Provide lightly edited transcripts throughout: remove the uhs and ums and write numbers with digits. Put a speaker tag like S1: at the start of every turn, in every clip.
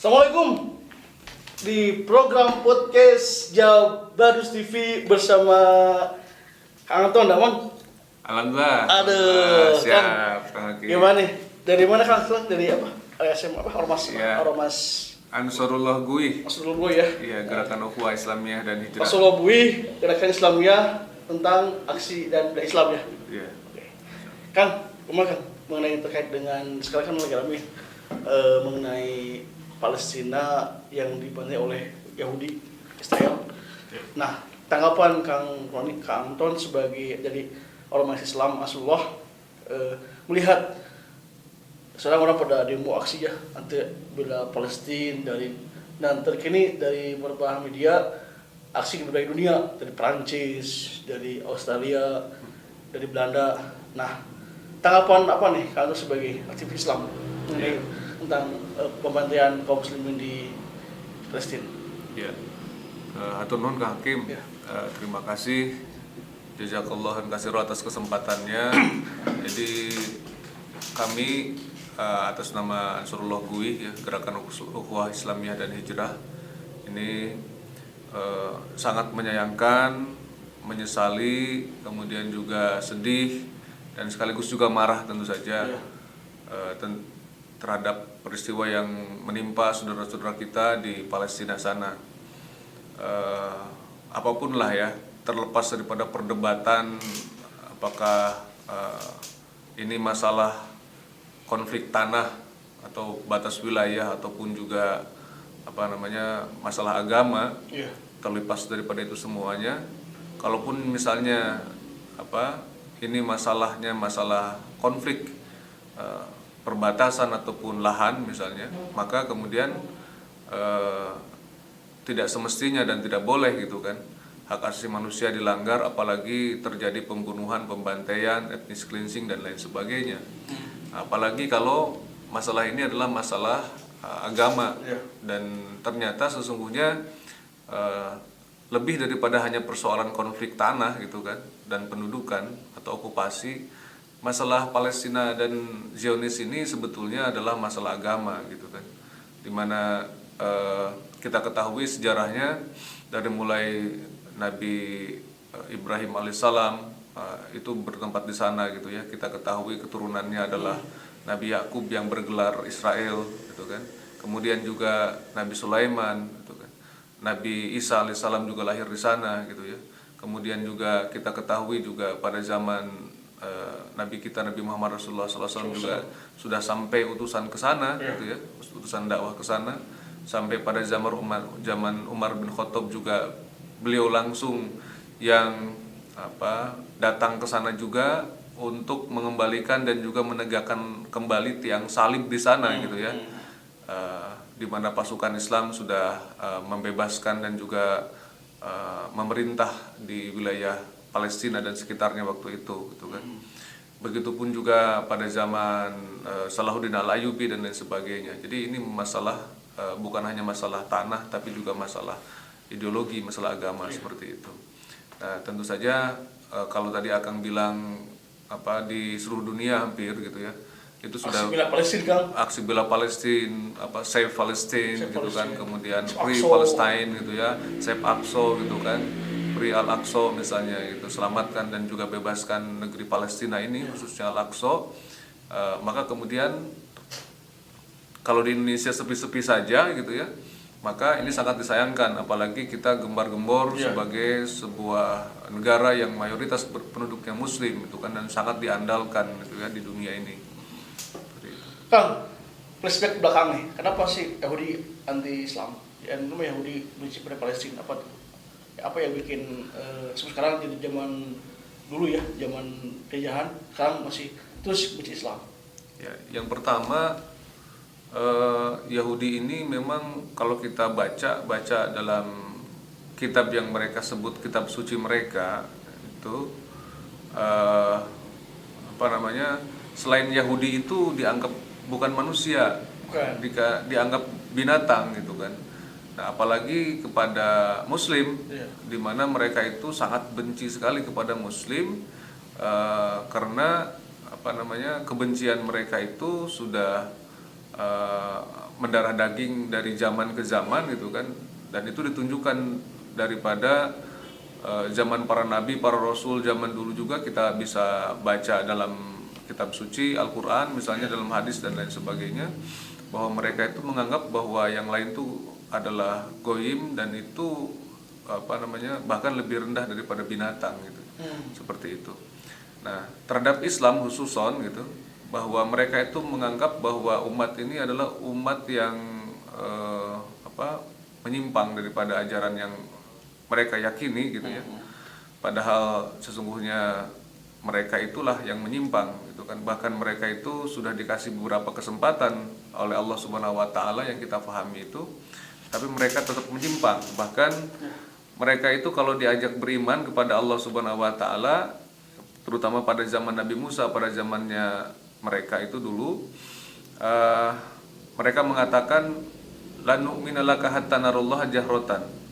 S1: Assalamualaikum. Di program podcast Jabadus TV bersama Kang Anton, Damon.
S2: Alhamdulillah.
S1: Siap.
S2: Kang Hakim.
S1: Gimana nih? Dari mana Kang? Dari apa? ASM apa? Ormas.
S2: Ya.
S1: Ormas.
S2: Ansarullah Gui.
S1: Rasulullah Bui ya.
S2: Iya, Gerakan Ukhuwah Islamiyah dan Hijrah.
S1: Rasulullah Bui, Gerakan Islamiyah tentang aksi dan budaya Islam ya.
S2: Iya.
S1: Oke. Kang, kemana Kang? Mengenai terkait dengan sekarang kan lagi ramai mengenai Palestina yang dibantai oleh Yahudi Israel. Nah, tanggapan Kang Roni, Kang Anton sebagai dari ormas Islam Ansarullah melihat sekarang orang pada demo aksi ya anti bela Palestina dan terkini dari beberapa media aksi di berbagai dunia, dari Perancis, dari Australia, dari Belanda. Nah, tanggapan apa nih Kang Anton sebagai aktivis Islam mengenai tentang pembantaian kaum muslimin di Palestina?
S2: Iya. Hatur nuhun Kang Hakim.
S1: Ya.
S2: Terima kasih. Jazakallah khairan atas kesempatannya. Jadi kami atas nama Ansarullah Gui ya, Gerakan Ukhuwah Islamiyah dan Hijrah ini sangat menyayangkan, menyesali, kemudian juga sedih dan sekaligus juga marah tentu saja terhadap peristiwa yang menimpa saudara-saudara kita di Palestina sana. Apapun lah ya, terlepas daripada perdebatan apakah ini masalah konflik tanah atau batas wilayah ataupun juga masalah agama, terlepas daripada itu semuanya, kalaupun misalnya ini masalahnya masalah konflik perbatasan ataupun lahan misalnya, maka kemudian tidak semestinya dan tidak boleh gitu kan hak asasi manusia dilanggar, apalagi terjadi pembunuhan, pembantaian, ethnic cleansing dan lain sebagainya. Apalagi kalau masalah ini adalah masalah agama dan ternyata sesungguhnya lebih daripada hanya persoalan konflik tanah gitu kan dan pendudukan atau okupasi. Masalah Palestina dan Zionis ini sebetulnya adalah masalah agama gitu kan, dimana kita ketahui sejarahnya dari mulai Nabi Ibrahim alaihissalam itu bertempat di sana gitu ya. Kita ketahui keturunannya adalah Nabi Yakub yang bergelar Israel gitu kan. Kemudian juga Nabi Sulaiman gitu kan. Nabi Isa alaihissalam juga lahir di sana gitu ya. Kemudian juga kita ketahui juga pada zaman Nabi kita Nabi Muhammad Rasulullah SAW juga sudah sampai utusan ke sana gitu ya, utusan dakwah ke sana. Sampai pada zaman Umar bin Khattab juga beliau langsung yang datang ke sana juga untuk mengembalikan dan juga menegakkan kembali tiang salib di sana gitu ya, di mana pasukan Islam sudah membebaskan dan juga memerintah di wilayah Palestina dan sekitarnya waktu itu gitu kan. Begitupun juga pada zaman Salahuddin Al-Ayyubi dan lain sebagainya. Jadi ini masalah bukan hanya masalah tanah tapi juga masalah ideologi, masalah agama seperti itu. Nah, tentu saja kalau tadi Akang bilang di seluruh dunia hampir gitu ya, itu sudah
S1: aksi bela Palestina Kang.
S2: Aksi bela Palestina, Save Palestine
S1: Save
S2: gitu kan,
S1: Palestine.
S2: kemudian
S1: Save
S2: Free
S1: Aqsa.
S2: Palestine gitu ya, Save Aqsa gitu kan, Free Al-Aqsa misalnya gitu, selamatkan dan juga bebaskan negeri Palestina ini khususnya Al-Aqsa. Maka kemudian kalau di Indonesia sepi-sepi saja gitu ya, maka ini sangat disayangkan, apalagi kita gembar-gembor sebagai sebuah negara yang mayoritas penduduknya muslim itu kan, dan sangat diandalkan gitu ya di dunia ini.
S1: Kang, flashback ke belakang nih, kenapa sih Yahudi anti-Islam? Dan Yahudi benci pada Palestina, apa yang bikin sekarang jadi zaman dulu ya, zaman penjajahan, sekarang masih terus benci Islam?
S2: Ya, yang pertama Yahudi ini memang kalau kita baca dalam kitab yang mereka sebut kitab suci mereka itu selain Yahudi itu dianggap bukan manusia, dianggap binatang gitu kan. Nah, apalagi kepada Muslim, di mana mereka itu sangat benci sekali kepada Muslim karena kebencian mereka itu sudah mendarah daging dari zaman ke zaman gitu kan, dan itu ditunjukkan daripada zaman para nabi, para rasul zaman dulu juga kita bisa baca dalam kitab suci Al-Quran misalnya, dalam hadis dan lain sebagainya, bahwa mereka itu menganggap bahwa yang lain itu adalah goyim dan itu bahkan lebih rendah daripada binatang gitu, seperti itu. Nah, terhadap Islam khususon gitu, bahwa mereka itu menganggap bahwa umat ini adalah umat yang menyimpang daripada ajaran yang mereka yakini gitu ya. Padahal sesungguhnya mereka itulah yang menyimpang gitu kan. Bahkan mereka itu sudah dikasih beberapa kesempatan oleh Allah Subhanahu wa taala yang kita pahami itu, tapi mereka tetap menyimpang. Bahkan mereka itu kalau diajak beriman kepada Allah Subhanahu wa taala, terutama pada zaman Nabi Musa, pada zamannya mereka itu dulu, mereka mengatakan la nu'mina laka hatta narallaha jahratan.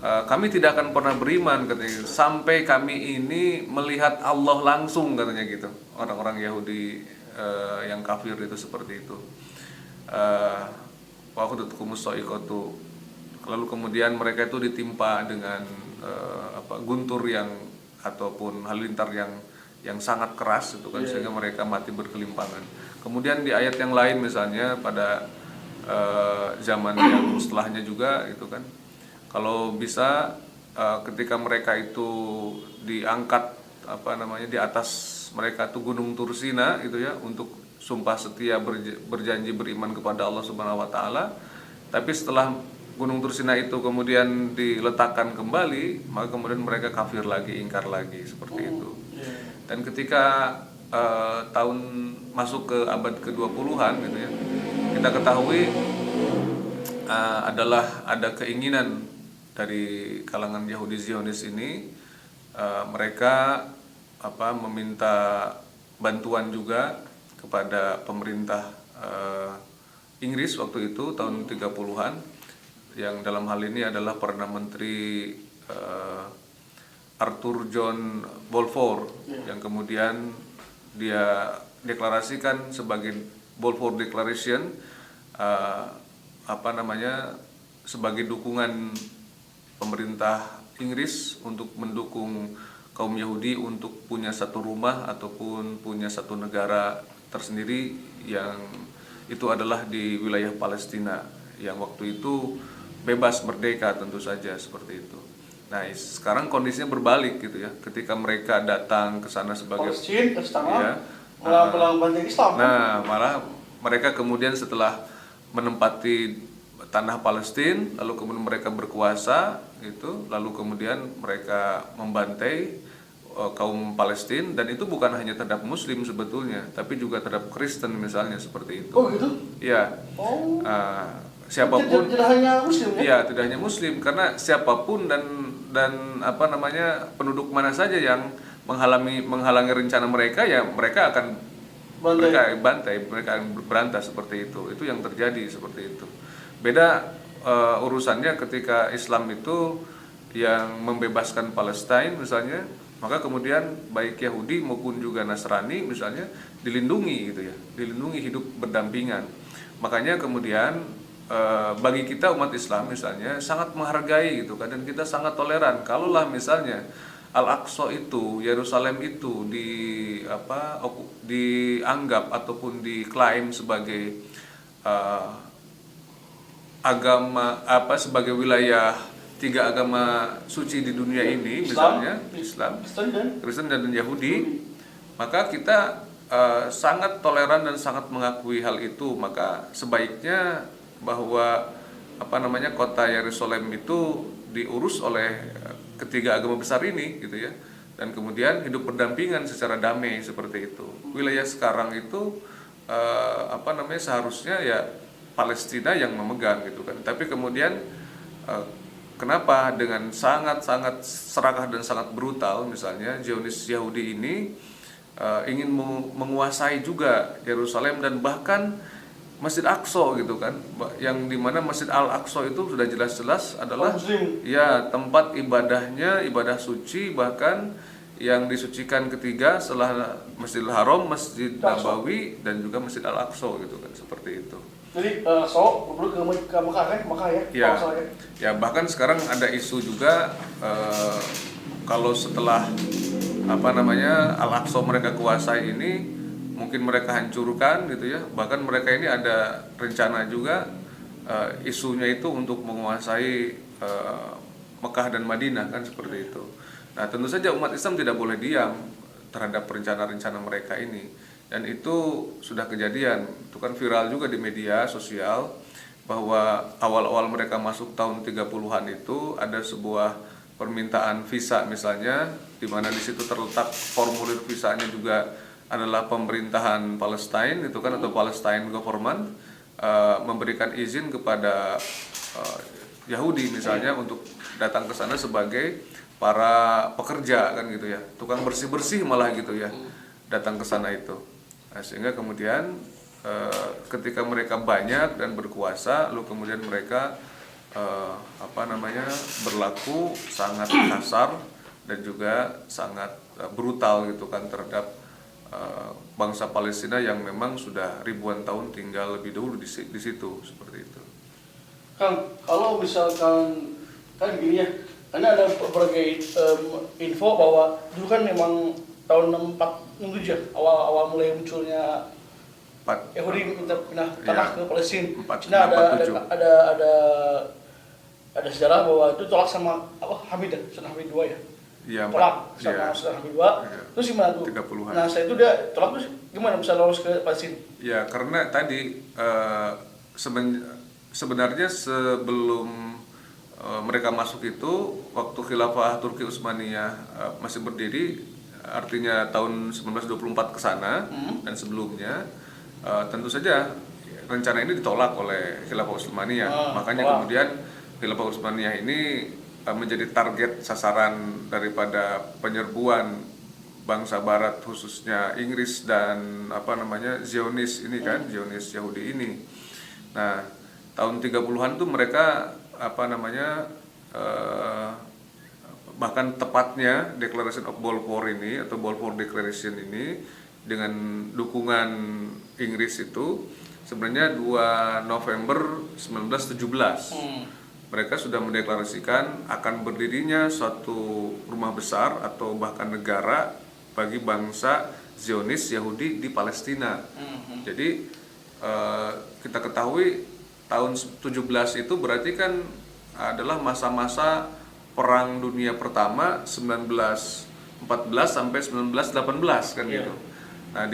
S2: Kami tidak akan pernah beriman katanya sampai kami ini melihat Allah langsung, katanya gitu. Orang-orang Yahudi yang kafir itu seperti itu. Wa khudutkumus sa'iqatu. Lalu kemudian mereka itu ditimpa dengan guntur yang ataupun halilintar yang sangat keras itu kan, sehingga mereka mati berkelimpangan. Kemudian di ayat yang lain misalnya pada zaman yang setelahnya juga itu kan, kalau bisa ketika mereka itu diangkat di atas mereka itu Gunung Tursina gitu ya, untuk sumpah setia berjanji beriman kepada Allah Subhanahu wa taala. Tapi setelah Gunung Tursina itu kemudian diletakkan kembali, maka kemudian mereka kafir lagi, ingkar lagi, seperti itu. Dan ketika tahun masuk ke abad ke-20-an gitu ya, kita ketahui ada keinginan dari kalangan Yahudi Zionis ini, mereka meminta bantuan juga kepada pemerintah Inggris waktu itu tahun 30-an, yang dalam hal ini adalah Perdana Menteri Arthur John Balfour, yang kemudian dia deklarasikan sebagai Balfour Declaration, sebagai dukungan pemerintah Inggris untuk mendukung kaum Yahudi untuk punya satu rumah ataupun punya satu negara tersendiri, yang itu adalah di wilayah Palestina yang waktu itu bebas merdeka tentu saja, seperti itu. Nah, sekarang kondisinya berbalik gitu ya. Ketika mereka datang ke sana sebagai
S1: Islam.
S2: Nah, malah mereka kemudian setelah menempati tanah Palestina, lalu kemudian mereka berkuasa gitu, lalu kemudian mereka membantai kaum Palestina, dan itu bukan hanya terhadap Muslim sebetulnya, tapi juga terhadap Kristen misalnya, seperti itu.
S1: Oh gitu?
S2: Iya. Siapapun.
S1: Tidak hanya Muslim ya?
S2: Iya, tidak hanya Muslim, karena siapapun dan penduduk mana saja yang menghalangi rencana mereka, ya mereka akan bantai, mereka akan berantas, seperti itu. Itu yang terjadi seperti itu. Beda urusannya ketika Islam itu yang membebaskan Palestina misalnya, maka kemudian baik Yahudi maupun juga Nasrani misalnya dilindungi gitu ya, dilindungi, hidup berdampingan. Makanya kemudian bagi kita umat Islam misalnya sangat menghargai gitu kan, dan kita sangat toleran kalaulah misalnya Al-Aqsa itu, Yerusalem itu dianggap ataupun diklaim sebagai sebagai wilayah 3 agama suci di dunia ini, misalnya Islam, Kristen dan Yahudi, maka kita sangat toleran dan sangat mengakui hal itu. Maka sebaiknya bahwa kota Yerusalem itu diurus oleh ketiga agama besar ini gitu ya, dan kemudian hidup berdampingan secara damai, seperti itu. Wilayah sekarang itu seharusnya ya Palestina yang memegang gitu kan, tapi kemudian kenapa dengan sangat-sangat serakah dan sangat brutal misalnya Zionis Yahudi ini ingin menguasai juga Yerusalem dan bahkan Masjid Aqsa gitu kan, yang dimana Masjid Al-Aqsa itu sudah jelas-jelas adalah ya tempat ibadahnya, ibadah suci, bahkan yang disucikan ketiga setelah Masjidil Haram, Masjid Nabawi, dan juga Masjid Al-Aqsa gitu kan, seperti itu.
S1: Jadi dulu ke Mekah kan, Mekah ya?
S2: Ya,
S1: Kalau salah ya.
S2: ya bahkan sekarang ada isu juga kalau setelah Al-Aqsa mereka kuasai ini, mungkin mereka hancurkan gitu ya. Bahkan mereka ini ada rencana juga isunya itu untuk menguasai Mekah dan Madinah kan, seperti itu. Nah, tentu saja umat Islam tidak boleh diam terhadap rencana-rencana mereka ini. Dan itu sudah kejadian, itu kan viral juga di media sosial, bahwa awal-awal mereka masuk tahun 30-an itu ada sebuah permintaan visa misalnya, di mana di situ terletak formulir visanya juga adalah pemerintahan Palestina itu kan, atau Palestine government memberikan izin kepada Yahudi misalnya untuk datang ke sana sebagai para pekerja kan gitu ya, tukang bersih-bersih malah gitu ya, datang ke sana itu. Nah, sehingga kemudian ketika mereka banyak dan berkuasa, lalu kemudian mereka berlaku sangat kasar dan juga sangat brutal gitu kan terhadap bangsa Palestina yang memang sudah ribuan tahun tinggal lebih dahulu di situ, seperti itu.
S1: Kang, kalau misalkan kan gini ya, karena ada berbagai info bahwa dulu kan memang tahun 47 awal mulai munculnya Yahudi pindah tanah ke Palestina. Cina ada sejarah bahwa itu tolak sama Hamid II ya.
S2: Iya,
S1: tolak sama Sultan Hamid II. Terus gimana tuh?
S2: 30-an.
S1: Nah, setelah itu dia tolak, terus gimana bisa lolos ke Palestina?
S2: Ya, karena tadi sebenarnya sebelum mereka masuk itu, waktu khilafah Turki Utsmaniyah masih berdiri, artinya tahun 1924 ke sana dan sebelumnya, tentu saja rencana ini ditolak oleh khilafah Utsmaniyah. Makanya kemudian khilafah Utsmaniyah ini menjadi target sasaran daripada penyerbuan bangsa barat, khususnya Inggris dan Zionis ini kan, Zionis Yahudi ini. Nah, tahun 30-an tuh mereka bahkan tepatnya Declaration of Balfour ini, atau Balfour Declaration ini, dengan dukungan Inggris itu sebenarnya 2 November 1917 mereka sudah mendeklarasikan akan berdirinya suatu rumah besar atau bahkan negara bagi bangsa Zionis Yahudi di Palestina. Jadi kita ketahui tahun 17 itu berarti kan adalah masa-masa Perang Dunia Pertama 1914 sampai 1918 kan gitu. Nah,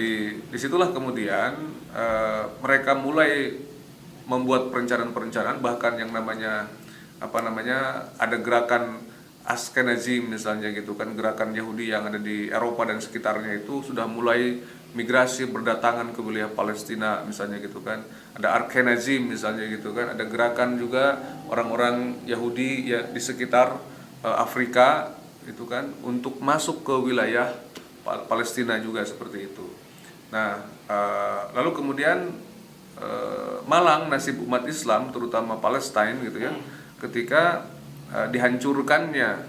S2: disitulah kemudian mereka mulai membuat perencanaan-perencanaan, bahkan yang namanya ada gerakan Ashkenazim misalnya gitu kan, gerakan Yahudi yang ada di Eropa dan sekitarnya itu sudah mulai migrasi berdatangan ke wilayah Palestina misalnya gitu kan. Ada Ashkenazim misalnya gitu kan, ada gerakan juga orang-orang Yahudi ya di sekitar Afrika itu kan untuk masuk ke wilayah Palestina juga, seperti itu. Nah, lalu kemudian malang nasib umat Islam terutama Palestina gitu ya, ketika dihancurkannya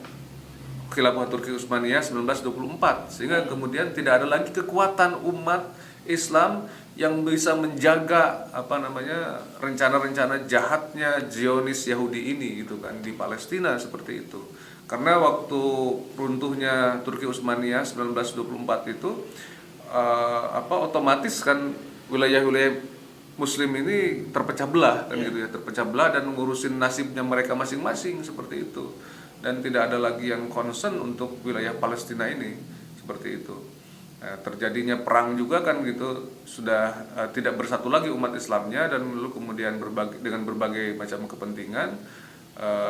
S2: khilafah Turki Utsmaniyah 1924, sehingga kemudian tidak ada lagi kekuatan umat Islam yang bisa menjaga rencana-rencana jahatnya Zionis Yahudi ini gitu kan di Palestina, seperti itu. Karena waktu runtuhnya Turki Utsmaniyah 1924 itu otomatis kan wilayah-wilayah Muslim ini terpecah belah kan gitu ya, terpecah belah dan ngurusin nasibnya mereka masing-masing, seperti itu. Dan tidak ada lagi yang concern untuk wilayah Palestina ini, seperti itu. Terjadinya perang juga kan gitu, sudah tidak bersatu lagi umat Islamnya, dan lalu kemudian dengan berbagai macam kepentingan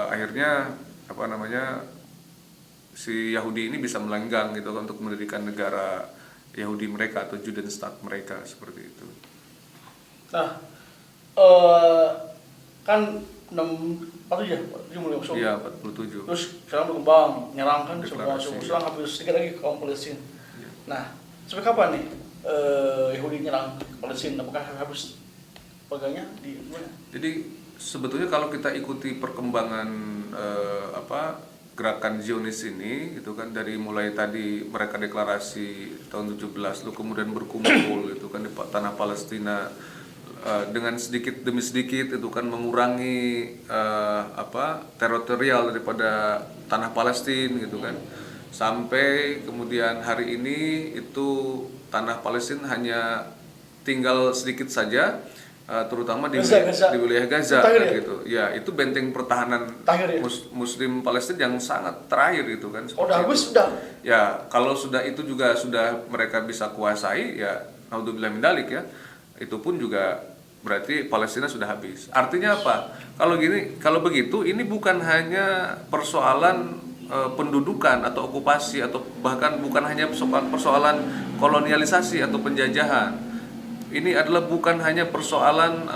S2: akhirnya si Yahudi ini bisa melenggang gitu untuk mendirikan negara Yahudi mereka atau Judenstaat mereka, seperti itu.
S1: Nah, kan 47 mulai masuk.
S2: Iya, 47.
S1: Terus sekarang berkembang, nyerang kan semua serang habis sedikit lagi kaum Palestina.
S2: Ya.
S1: Nah, sampai kapan nih Yahudi nyerang Palestina? Apakah habis pegangnya di mana?
S2: Jadi sebetulnya kalau kita ikuti perkembangan gerakan Zionis ini gitu kan, dari mulai tadi mereka deklarasi tahun 17 lalu kemudian berkumpul gitu kan di tanah Palestina, dengan sedikit demi sedikit itu kan mengurangi teritorial daripada tanah Palestina gitu kan, sampai kemudian hari ini itu tanah Palestina hanya tinggal sedikit saja, terutama di wilayah Gaza gitu. Ya, itu benteng pertahanan Muslim Palestina yang sangat terakhir itu kan.
S1: Sudah.
S2: Ya, kalau sudah itu juga sudah mereka bisa kuasai, ya naudzubillah min dzalik ya. Itu pun juga berarti Palestina sudah habis. Artinya apa? Kalau begitu ini bukan hanya persoalan pendudukan atau okupasi, atau bahkan bukan hanya persoalan kolonialisasi atau penjajahan. Ini adalah bukan hanya persoalan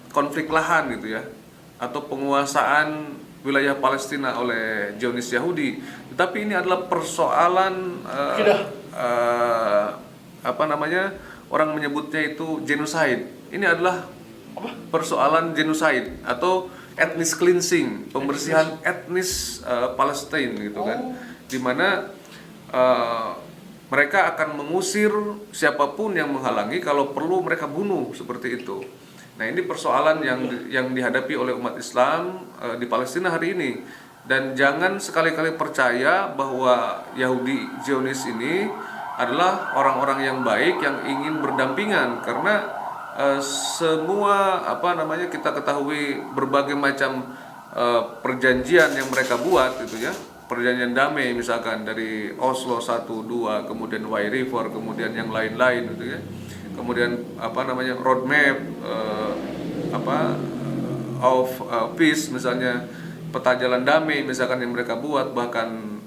S2: konflik lahan gitu ya, atau penguasaan wilayah Palestina oleh Zionis Yahudi, tetapi ini adalah persoalan orang menyebutnya itu genocide. Ini adalah persoalan genocide atau ethnic cleansing, pembersihan etnis Palestina gitu kan, di mana mereka akan mengusir siapapun yang menghalangi, kalau perlu mereka bunuh seperti itu. Nah, ini persoalan yang dihadapi oleh umat Islam di Palestina hari ini. Dan jangan sekali-kali percaya bahwa Yahudi Zionis ini adalah orang-orang yang baik yang ingin berdampingan, karena semua kita ketahui berbagai macam perjanjian yang mereka buat gitu ya. Perjanjian damai misalkan dari Oslo 1, 2, kemudian White River, kemudian yang lain-lain gitu ya. Kemudian roadmap of peace, misalnya peta jalan damai misalkan yang mereka buat, bahkan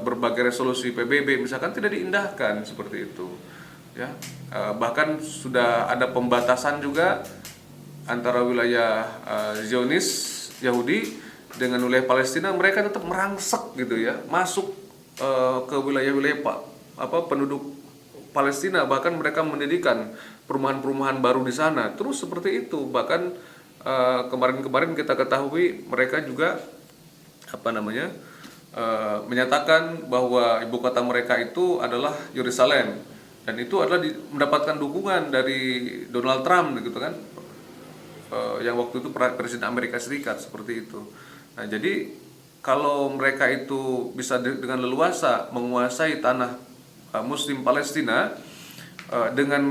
S2: berbagai resolusi PBB misalkan tidak diindahkan seperti itu ya. Bahkan sudah ada pembatasan juga antara wilayah Zionis Yahudi dengan wilayah Palestina. Mereka tetap merangsek gitu ya, masuk ke wilayah-wilayah penduduk Palestina, bahkan mereka mendirikan perumahan-perumahan baru di sana. Terus seperti itu, bahkan kemarin-kemarin kita ketahui mereka juga menyatakan bahwa ibu kota mereka itu adalah Yerusalem, dan itu adalah mendapatkan dukungan dari Donald Trump gitu kan, yang waktu itu Presiden Amerika Serikat seperti itu. Nah, jadi kalau mereka itu bisa dengan leluasa menguasai tanah Muslim Palestina dengan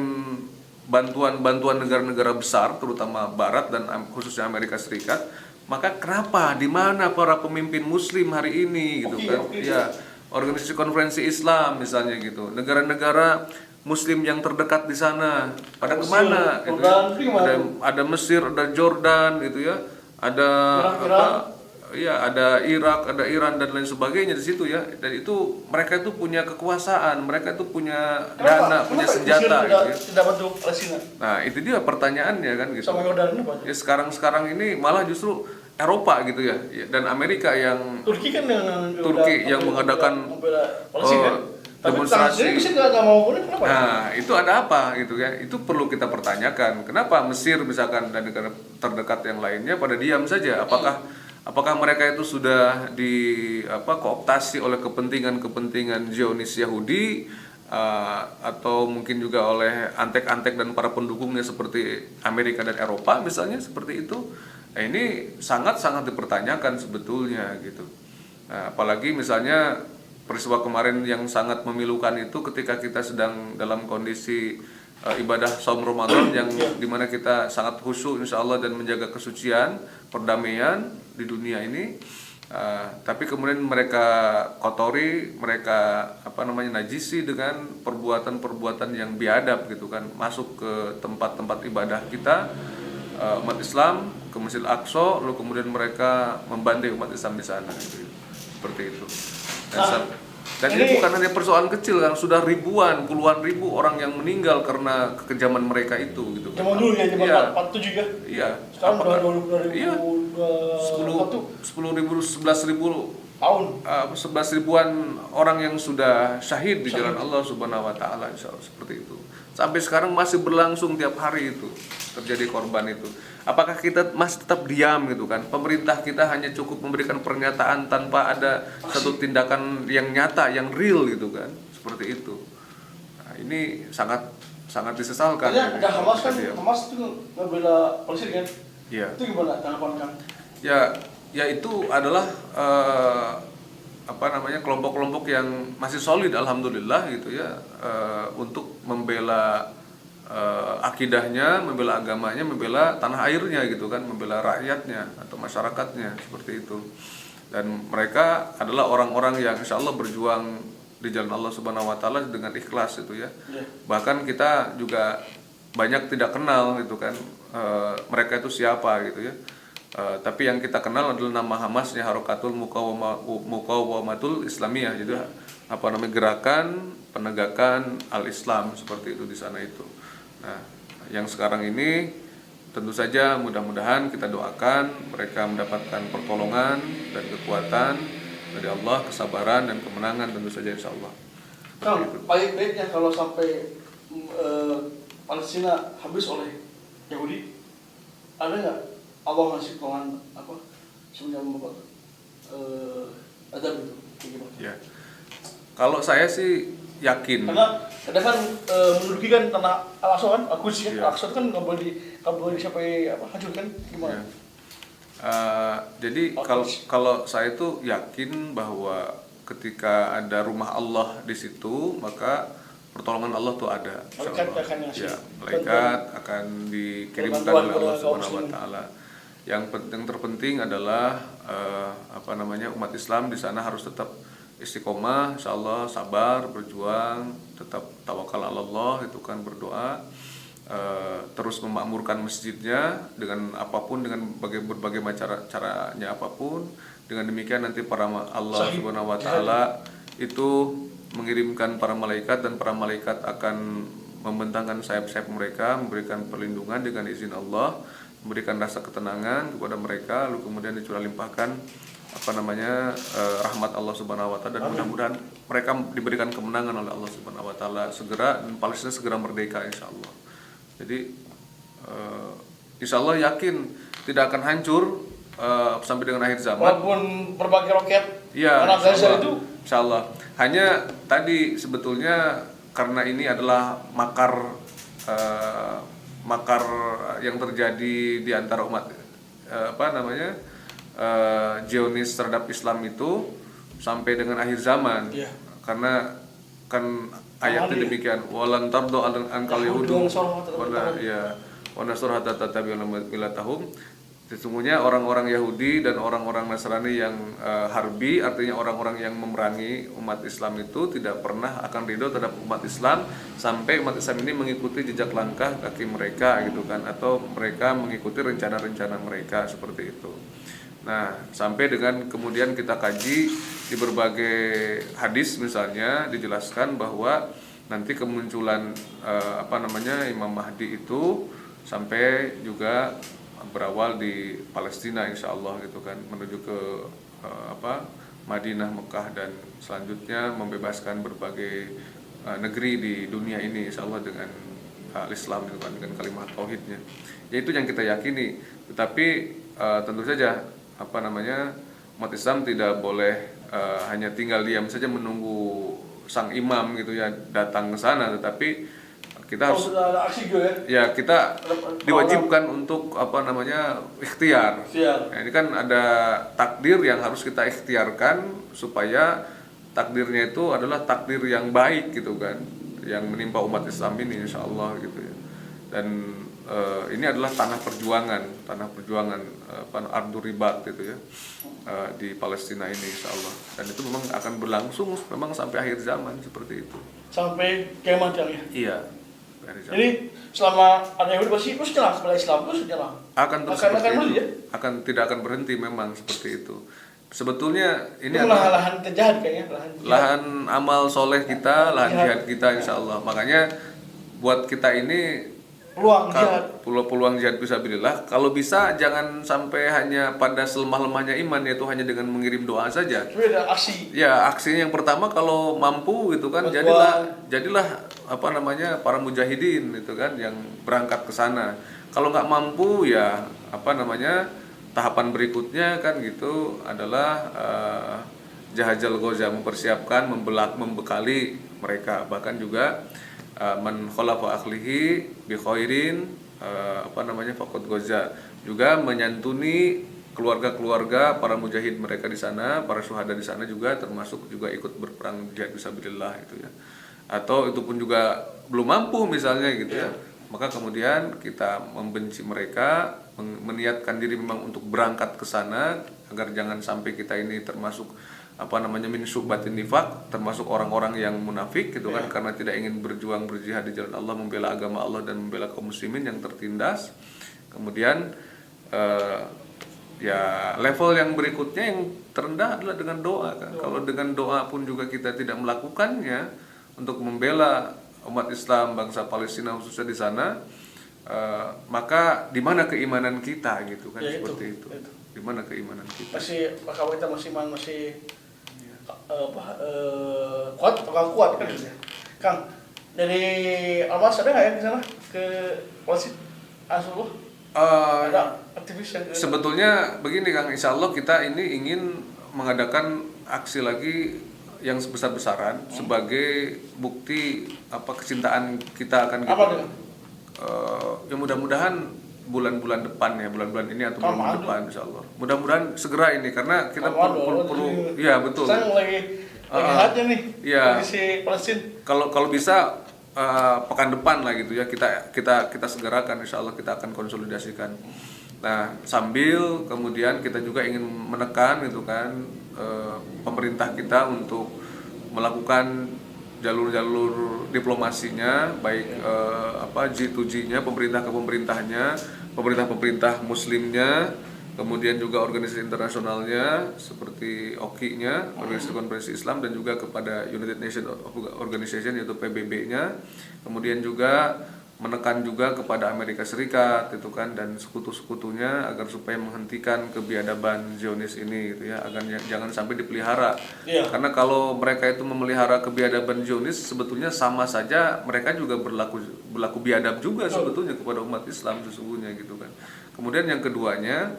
S2: bantuan negara-negara besar, terutama Barat dan khususnya Amerika Serikat, maka kenapa di mana para pemimpin Muslim hari ini gitu kan? Ya, organisasi konferensi Islam misalnya gitu, negara-negara Muslim yang terdekat di sana pada kemana? Gitu ya? Ada Mesir, ada Jordan gitu ya, ada ada Irak, ada Iran dan lain sebagainya di situ ya. Dan itu mereka itu punya kekuasaan, mereka itu punya dana, punya senjata gitu ya.
S1: Tidak bantu Palestina.
S2: Nah, itu dia pertanyaannya kan gitu.
S1: Sama Yordan apa?
S2: Ya sekarang ini malah justru Eropa gitu ya, dan Amerika yang
S1: Turki
S2: yang mengadakan demonstrasi. Nah, itu ada apa gitu ya? Itu perlu kita pertanyakan. Kenapa Mesir misalkan dan negara terdekat yang lainnya pada diam saja? Apakah mereka itu sudah kooptasi oleh kepentingan Zionis Yahudi, atau mungkin juga oleh antek-antek dan para pendukungnya seperti Amerika dan Eropa misalnya seperti itu? Nah, ini sangat-sangat dipertanyakan sebetulnya gitu. Nah, apalagi misalnya peristiwa kemarin yang sangat memilukan itu ketika kita sedang dalam kondisi ibadah saum Ramadan yang dimana kita sangat khusyuk insya Allah dan menjaga kesucian, perdamaian di dunia ini, tapi kemudian mereka kotori, mereka najisi dengan perbuatan-perbuatan yang biadab gitu kan, masuk ke tempat-tempat ibadah kita, umat Islam, ke Masjid Al-Aqsa, lalu kemudian mereka membantai umat Islam di sana gitu. Seperti itu. Dan ini bukan hanya persoalan kecil kan, sudah ribuan, puluhan ribu orang yang meninggal karena kekejaman mereka itu gitu.
S1: Zaman dulu ya, zaman 47 ya.
S2: Iya.
S1: Sekarang 2021.
S2: Iya. 11.000 tahun. 11 ribuan orang yang sudah syahid di jalan Allah Subhanahu wa taala, insyaallah seperti itu. sampai sekarang masih berlangsung tiap hari itu terjadi korban itu. Apakah kita masih tetap diam gitu kan? Pemerintah kita hanya cukup memberikan pernyataan tanpa ada satu tindakan yang nyata, yang real gitu kan? Seperti itu. Nah, ini sangat disesalkan.
S1: Karena ada Hamas kan, Hamas itu ngebela Palestina kan?
S2: Iya.
S1: Itu gimana tanggapan Kang?
S2: Ya itu adalah kelompok-kelompok yang masih solid alhamdulillah gitu ya, untuk membela akidahnya, membela agamanya, membela tanah airnya gitu kan, membela rakyatnya atau masyarakatnya seperti itu. Dan mereka adalah orang-orang yang insya Allah berjuang di jalan Allah Subhanahu Wa Taala dengan ikhlas itu ya. Bahkan kita juga banyak tidak kenal gitu kan, mereka itu siapa gitu ya. Tapi yang kita kenal adalah nama Hamasnya, Harokatul Muqawamatul Islamiyah, jadi gerakan penegakan al-Islam seperti itu di sana itu. Nah, yang sekarang ini tentu saja mudah-mudahan kita doakan mereka mendapatkan pertolongan dan kekuatan dari Allah, kesabaran dan kemenangan tentu saja insya Allah.
S1: Kang, baik-baiknya kalau sampai Palestina habis oleh Yahudi, ada nggak Allah ngasih Tuhan sebenarnya membuat azab itu gimana?
S2: Ya. Kalau saya sih yakin.
S1: Karena kadang kan menduduki kan tanah Al-Aqsa kan, Al-Quds kan, Al-Aqsa kan nggak boleh sampai hancur kan gimana?
S2: Jadi kalau saya itu yakin bahwa ketika ada rumah Allah di situ maka pertolongan Allah tuh ada. Malaikat akan dikirimkan oleh Allah Subhanahu Wa Taala. Yang terpenting adalah umat Islam di sana harus tetap istiqomah, insyaallah sabar, berjuang, tetap tawakal Allah itu kan, berdoa, terus memakmurkan masjidnya dengan apapun, dengan berbagai macam caranya apapun. Dengan demikian nanti Allah Subhanahu Wa Taala itu mengirimkan para malaikat dan para malaikat akan membentangkan sayap-sayap mereka, memberikan perlindungan dengan izin Allah, memberikan rasa ketenangan kepada mereka, lalu kemudian dicurah limpahkan rahmat Allah Subhanahu Wa Taala, dan mudah-mudahan mereka diberikan kemenangan oleh Allah Subhanahu Wa Taala segera, dan Palestina segera merdeka insya Allah. Jadi insya Allah yakin tidak akan hancur sampai dengan akhir zaman.
S1: Walaupun berbagai roket
S2: Gaza itu, insya Allah. Hanya tadi sebetulnya karena ini adalah makar yang terjadi di antara umat Zionis terhadap Islam itu sampai dengan akhir zaman. Karena kan ayatnya demikian, walan tardo ankal yahudu wa nasr hatta tattabi'u millatahum. Sesungguhnya orang-orang Yahudi dan orang-orang Nasrani yang harbi, artinya orang-orang yang memerangi umat Islam itu tidak pernah akan ridho terhadap umat Islam sampai umat Islam ini mengikuti jejak langkah kaki mereka gitu kan, atau mereka mengikuti rencana-rencana mereka seperti itu. Nah, sampai dengan kemudian kita kaji di berbagai hadis misalnya dijelaskan bahwa nanti kemunculan Imam Mahdi itu sampai juga berawal di Palestina insya Allah gitu kan, menuju ke Madinah, Mekah, dan selanjutnya membebaskan berbagai negeri di dunia ini insya Allah dengan Islam gitu kan, dengan kalimat tauhidnya. Ya itu yang kita yakini. Tetapi tentu saja umat Islam tidak boleh hanya tinggal diam saja menunggu sang imam gitu ya datang ke sana, tetapi kita harus kita diwajibkan untuk ikhtiar. Nah, ini kan ada takdir yang harus kita ikhtiarkan supaya takdirnya itu adalah takdir yang baik gitu kan, yang menimpa umat Islam ini insya Allah gitu ya. Dan ini adalah tanah perjuangan ardu ribat gitu ya, di Palestina ini insya Allah. Dan itu memang akan berlangsung memang sampai akhir zaman seperti itu.
S1: Sampai kiamat ya? Iya.
S2: Jadi
S1: selama ada Yahudi pasti terus jalan sebelah Islam terus jalan.
S2: Tidak akan berhenti memang seperti itu. Sebetulnya ini
S1: adalah lahan terjahat kayaknya,
S2: lahan amal soleh kita, lahan jihad kita insya Allah. Makanya buat kita ini
S1: peluang jihad.
S2: Peluang jihad fisabilillah, kalau bisa jangan sampai hanya pada selemah-lemahnya iman, yaitu hanya dengan mengirim doa saja.
S1: Tapi ada aksi.
S2: Ya, aksinya yang pertama kalau mampu gitu kan, jadilah apa namanya para mujahidin itu kan yang berangkat ke sana. Kalau nggak mampu ya apa namanya tahapan berikutnya kan gitu adalah jahazal ghoza, mempersiapkan, membekali mereka, bahkan juga man khalafa akhlihi bi khairin faqad ghoza, juga menyantuni keluarga-keluarga para mujahid mereka di sana, para syuhada di sana juga termasuk juga ikut berperang jihad fisabilillah itu ya. Atau itu pun juga belum mampu misalnya gitu ya. Maka kemudian kita membenci mereka, meniatkan diri memang untuk berangkat ke sana agar jangan sampai kita ini termasuk min syubatin nifaq, termasuk orang-orang yang munafik gitu kan, karena tidak ingin berjuang berjihad di jalan Allah, membela agama Allah dan membela kaum muslimin yang tertindas. Kemudian ya level yang berikutnya yang terendah adalah dengan doa kan. Kalau dengan doa pun juga kita tidak melakukannya untuk membela umat Islam bangsa Palestina khususnya di sana, maka di mana keimanan kita gitu kan, ya, seperti itu. Di mana keimanan kita?
S1: Kalau kita masih kuat atau kuat kan gitu ya. Kang, dari Almas ada nggak ya di sana ke Palestina? Ansarullah? Ada aktivis yang
S2: sebetulnya begini Kang, insya Allah kita ini ingin mengadakan aksi lagi yang sebesar-besaran sebagai bukti kecintaan kita akan gitu. Ya mudah-mudahan bulan-bulan depan ya, bulan-bulan ini atau bulan depan insya Allah. Mudah-mudahan segera ini karena kita perlu ya betul.
S1: Saya lagi aja nih.
S2: Ya.
S1: Si Palestina.
S2: Kalau bisa pekan depan lah gitu ya, kita segerakan, insya Allah kita akan konsolidasikan. Nah sambil kemudian kita juga ingin menekan gitu kan pemerintah kita untuk melakukan jalur-jalur diplomasinya, baik G2G-nya, pemerintah ke pemerintahnya, pemerintah muslimnya, kemudian juga organisasi internasionalnya seperti OKI-nya, Organisasi Konferensi Islam, dan juga kepada United Nations Organization yaitu PBB-nya, kemudian juga menekan juga kepada Amerika Serikat itu kan dan sekutu-sekutunya agar supaya menghentikan kebiadaban Zionis ini gitu ya, agar jangan sampai dipelihara. Karena kalau mereka itu memelihara kebiadaban Zionis sebetulnya sama saja mereka juga berlaku biadab juga sebetulnya kepada umat Islam sesungguhnya gitu kan. Kemudian yang keduanya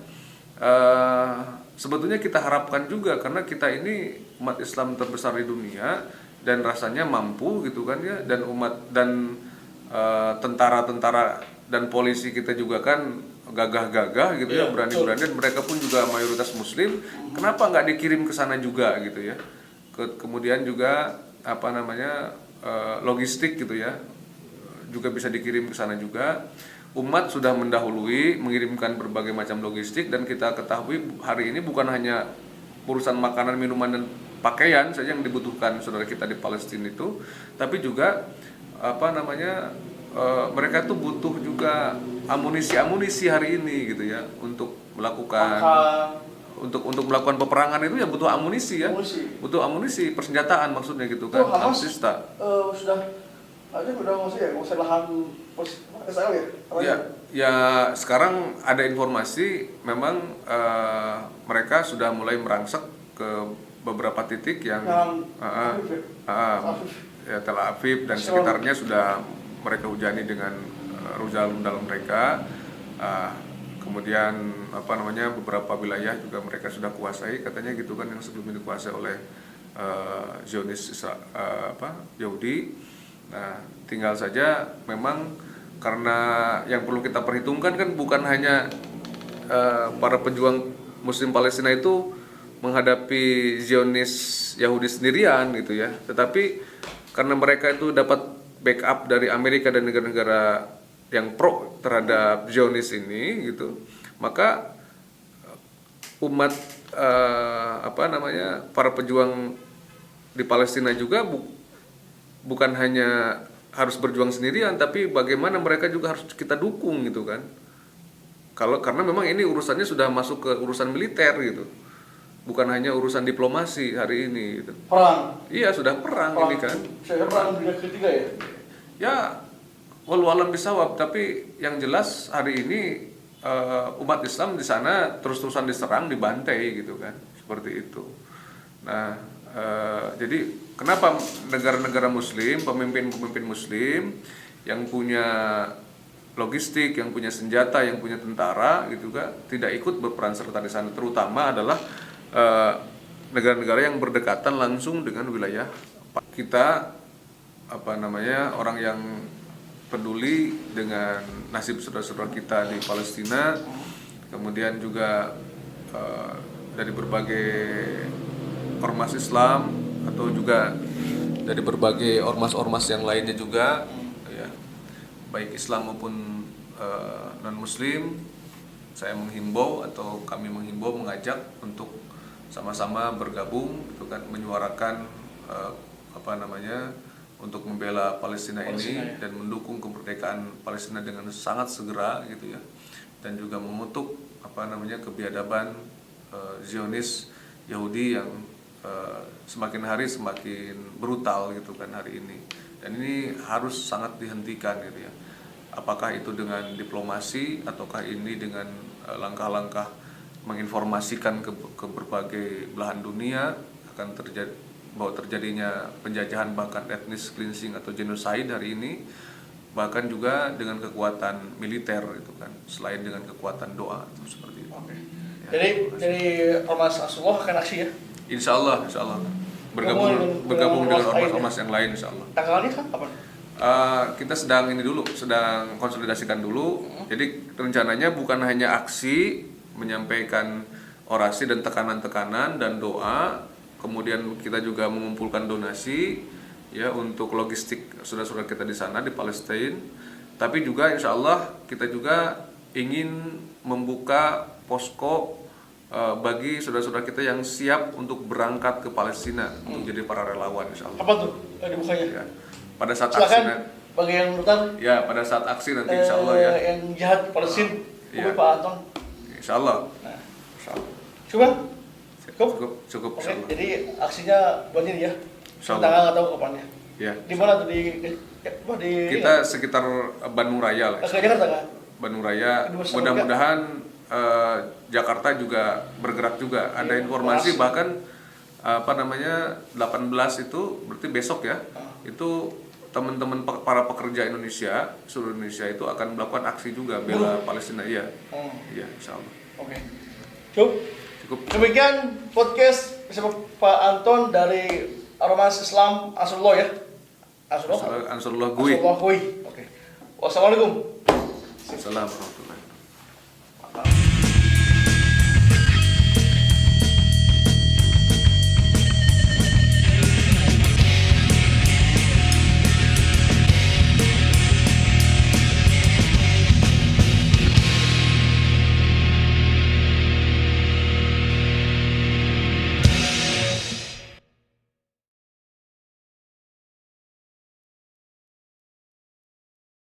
S2: sebetulnya kita harapkan juga karena kita ini umat Islam terbesar di dunia dan rasanya mampu gitu kan ya, dan tentara-tentara dan polisi kita juga kan gagah-gagah gitu ya, berani-berani, dan mereka pun juga mayoritas muslim. Kenapa nggak dikirim ke sana juga gitu ya? Kemudian juga logistik gitu ya, juga bisa dikirim ke sana juga. Umat sudah mendahului mengirimkan berbagai macam logistik, dan kita ketahui hari ini bukan hanya urusan makanan, minuman dan pakaian saja yang dibutuhkan saudara kita di Palestina itu, tapi juga mereka tuh butuh juga amunisi hari ini gitu ya, untuk melakukan melakukan peperangan itu ya butuh amunisi ya, butuh amunisi persenjataan maksudnya gitu kan.
S1: Alutsista sudah ngusir lahan Israel ya?
S2: Ya sekarang ada informasi memang mereka sudah mulai merangsek ke beberapa titik yang Tel Aviv dan sekitarnya sudah mereka hujani dengan rudal mereka. Kemudian beberapa wilayah juga mereka sudah kuasai katanya gitu kan, yang sebelumnya dikuasai oleh Zionis Yahudi. Nah tinggal saja memang karena yang perlu kita perhitungkan kan bukan hanya para pejuang Muslim Palestina itu menghadapi Zionis Yahudi sendirian gitu ya, tetapi karena mereka itu dapat backup dari Amerika dan negara-negara yang pro terhadap Zionis ini gitu, maka umat para pejuang di Palestina juga bukan hanya harus berjuang sendirian, tapi bagaimana mereka juga harus kita dukung gitu kan. Karena memang ini urusannya sudah masuk ke urusan militer gitu, bukan hanya urusan diplomasi hari ini gitu.
S1: Perang.
S2: Iya sudah perang ini kan.
S1: Perang dunia ketiga ya.
S2: Ya Wallahu alam bisawab, tapi yang jelas hari ini umat Islam di sana terus-terusan diserang, dibantai gitu kan, seperti itu. Nah, jadi kenapa negara-negara Muslim, pemimpin-pemimpin Muslim yang punya logistik, yang punya senjata, yang punya tentara gitu kan, tidak ikut berperan serta di sana, terutama adalah negara-negara yang berdekatan langsung dengan wilayah kita, orang yang peduli dengan nasib saudara-saudara kita di Palestina, kemudian juga dari berbagai ormas Islam atau juga dari berbagai ormas-ormas yang lainnya juga, ya, baik Islam maupun non Muslim, saya menghimbau atau kami menghimbau, mengajak untuk sama-sama bergabung, gitu kan, menyuarakan untuk membela Palestina ini dan mendukung kemerdekaan Palestina dengan sangat segera gitu ya, dan juga mengutuk kebiadaban Zionis Yahudi yang semakin hari semakin brutal gitu kan hari ini, dan ini harus sangat dihentikan gitu ya. Apakah itu dengan diplomasi ataukah ini dengan langkah-langkah menginformasikan ke berbagai belahan dunia akan terjadinya penjajahan bahkan etnis cleansing atau genocide hari ini, bahkan juga dengan kekuatan militer itu kan, selain dengan kekuatan doa itu seperti itu.
S1: Oke.
S2: Ya,
S1: Jadi Ormas Ansarullah akan aksi ya?
S2: Insya Allah bergabung dengan ormas-ormas yang lain insya Allah.
S1: Tanggalnya kan kapan?
S2: Kita sedang konsolidasikan dulu. Jadi rencananya bukan hanya aksi menyampaikan orasi dan tekanan-tekanan dan doa, kemudian kita juga mengumpulkan donasi ya untuk logistik saudara-saudara kita di sana di Palestina. Tapi juga insya Allah kita juga ingin membuka posko bagi saudara-saudara kita yang siap untuk berangkat ke Palestina untuk jadi para relawan insya Allah.
S1: Apa tuh dibukanya?
S2: Ya. Pada saat
S1: silakan,
S2: aksi
S1: bagi yang menonton.
S2: Ya, pada saat aksi nanti insya Allah ya.
S1: Yang jahat Palestina,
S2: Ya.
S1: Pak Anton.
S2: Insya Allah.
S1: Nah.
S2: Insya Allah. Cukup.
S1: Oke,
S2: Insya Allah.
S1: jadi aksinya buat ini ya.
S2: Insya Allah.
S1: Tanggal nggak tahu kapannya.
S2: Ya.
S1: Di mana tuh di
S2: Kita sekitar Bandung Raya lah.
S1: ke Jakarta kan?
S2: Bandung Raya.
S1: Di Nusa
S2: Mudah-mudahan Jakarta juga bergerak juga. Ada informasi bahkan 18 itu berarti besok ya. Itu teman-teman para pekerja Indonesia, seluruh Indonesia itu akan melakukan aksi juga bela Palestina. Iya. Iya, insya Allah.
S1: Oke. Cukup. Demikian podcast bersama Pak Anton dari Ormas Islam Ansarullah ya.
S2: Ansarullah Gui.
S1: Oke. Wassalamualaikum.
S2: Assalamualaikum warahmatullahi wabarakatuh.